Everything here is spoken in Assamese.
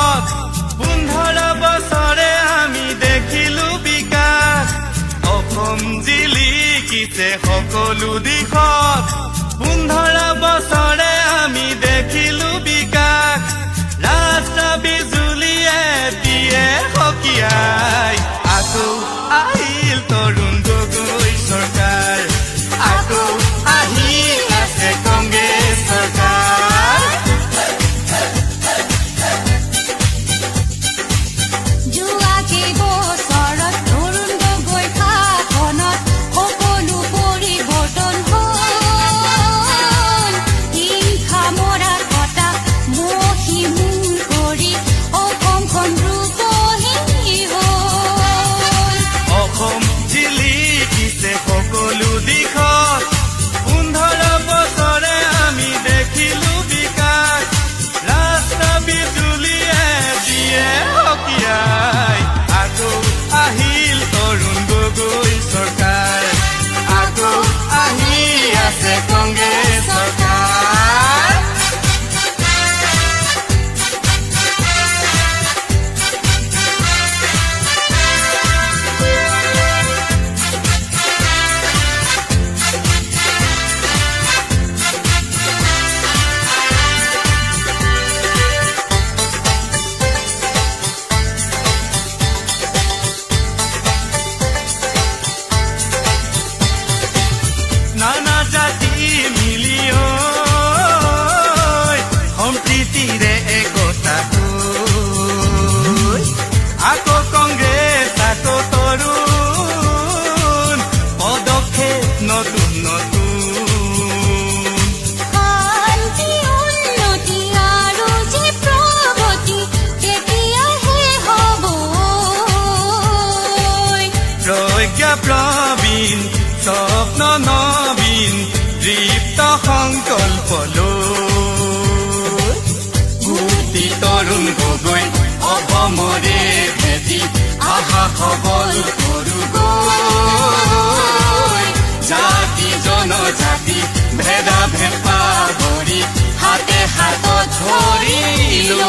দিশত 15 বছৰে আমি দেখিলো বিকাশ অসম জিলিকিছে সকলো দিশত 15 বছৰে আমি দেখিলো বিকাশ ৰাস্তা বিজুলীয়ে দিয়ে সকীয়াই আকৌ আহিল তৰুণ গগৈ চৰকাৰ আকৌ আহি আছে কংগ্ৰেছ চৰকাৰ যোৱা কেইবছৰত তৰুণ গগৈ শাসনত সকলো পৰিৱৰ্তন হ'ল হিংসা মৰা কটা মহি মূল কৰি অসমখন ৰূপহী হ'ল অসম জিলিকিছে সকলো দিশত 15 বছৰে আমি দেখিলো বিকাশ ৰাস্তা বিজুলীয়ে দিয়ে সকীয়াই আকৌ আহিল তৰুণ গগৈ চৰকাৰ আকৌ আহি আছে কংগ্ৰেছ চৰকাৰ নানা জাতি মিলিও সম্প্ৰীতিৰে একতা হৈ আকৌ কংগ্ৰেছ আকৌ তৰুণ পদক্ষেপ নতুন নতুন শান্তি উন্নতি আৰু যে প্ৰগতি তেতিয়াহে হ'ব প্ৰজ্ঞা প্ৰবীণ স্বপ্ন নবীন দৃপ্ত সংকল্প লৈ গুটি তৰুণ গগৈ অসমৰে ভেটি আশা সবল কৰো গৈ জাতি জনজাতি ভেদা ভেদ পাহৰি হাতে হাতত ধৰিলো